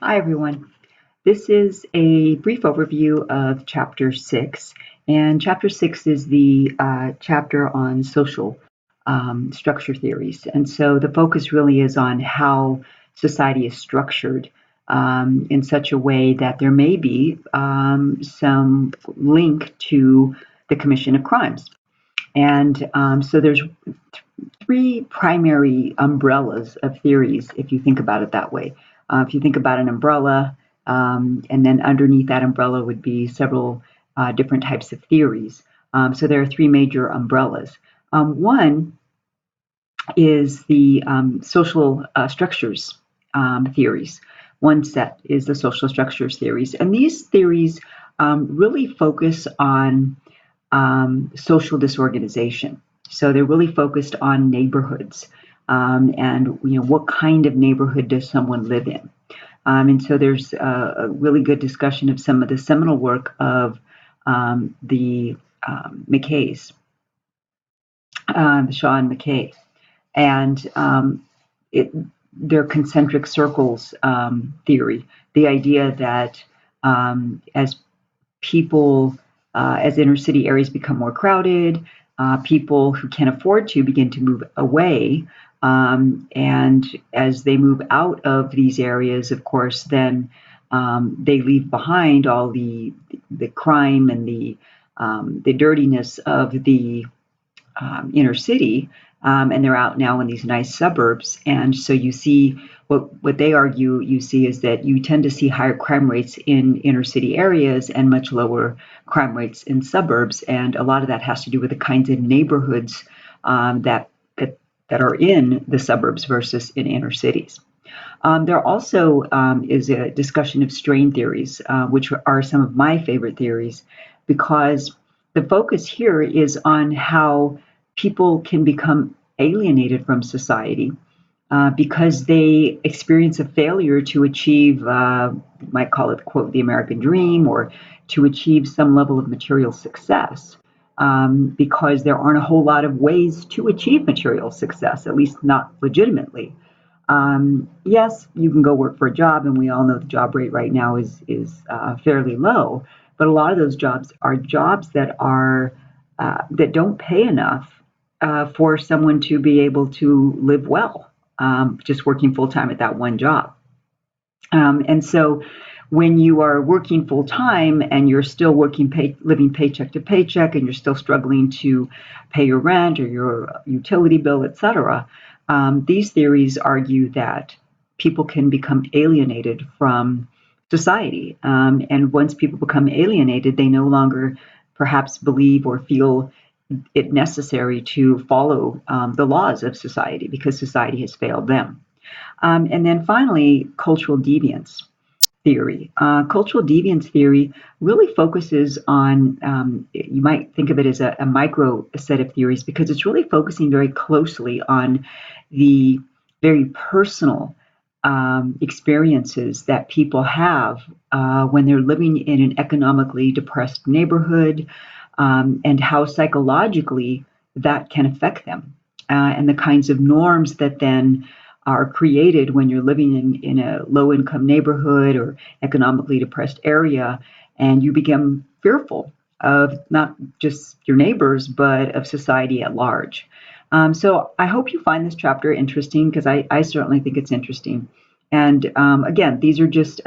Hi, everyone. This is a brief overview of Chapter 6. And Chapter 6 is the chapter on social structure theories. And so the focus really is on how society is structured in such a way that there may be some link to the commission of crimes. And so there's three primary umbrellas of theories, if you think about it that way. If you think about an umbrella, and then underneath that umbrella would be several different types of theories. So there are three major umbrellas. One is the social structures theories. One set is the social structures theories. And these theories really focus on social disorganization. So they're really focused on neighborhoods and what kind of neighborhood does someone live in. And so there's a really good discussion of some of the seminal work of the McKays, Sean McKay, and their concentric circles theory, the idea that as people, as inner city areas become more crowded, people who can't afford to begin to move away. And as they move out of these areas, of course, then they leave behind all the crime and the dirtiness of the inner city, and they're out now in these nice suburbs. And so you see what they argue you see is that you tend to see higher crime rates in inner city areas and much lower crime rates in suburbs. And a lot of that has to do with the kinds of neighborhoods that are in the suburbs versus in inner cities. There also is a discussion of strain theories, which are some of my favorite theories, because the focus here is on how people can become alienated from society because they experience a failure to achieve, you might call it, quote, the American dream, or to achieve some level of material success. Because there aren't a whole lot of ways to achieve material success, at least not legitimately. Yes, you can go work for a job, and we all know the job rate right now is fairly low. But a lot of those jobs are jobs that that don't pay enough for someone to be able to live well, just working full time at that one job. And so when you are working full time and you're still living paycheck to paycheck, and you're still struggling to pay your rent or your utility bill, etc., these theories argue that people can become alienated from society. And once people become alienated, they no longer perhaps believe or feel it necessary to follow the laws of society because society has failed them. And then finally, cultural deviance theory. Cultural deviance theory really focuses on, you might think of it as a micro set of theories, because it's really focusing very closely on the very personal experiences that people have when they're living in an economically depressed neighborhood, and how psychologically that can affect them, and the kinds of norms that then are created when you're living in a low income neighborhood or economically depressed area, and you become fearful of not just your neighbors, but of society at large. So I hope you find this chapter interesting, because I certainly think it's interesting. And again, these are just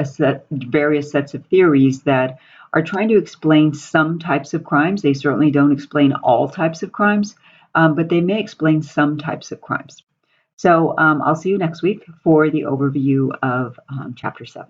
various sets of theories that are trying to explain some types of crimes. They certainly don't explain all types of crimes, but they may explain some types of crimes. So I'll see you next week for the overview of Chapter 7.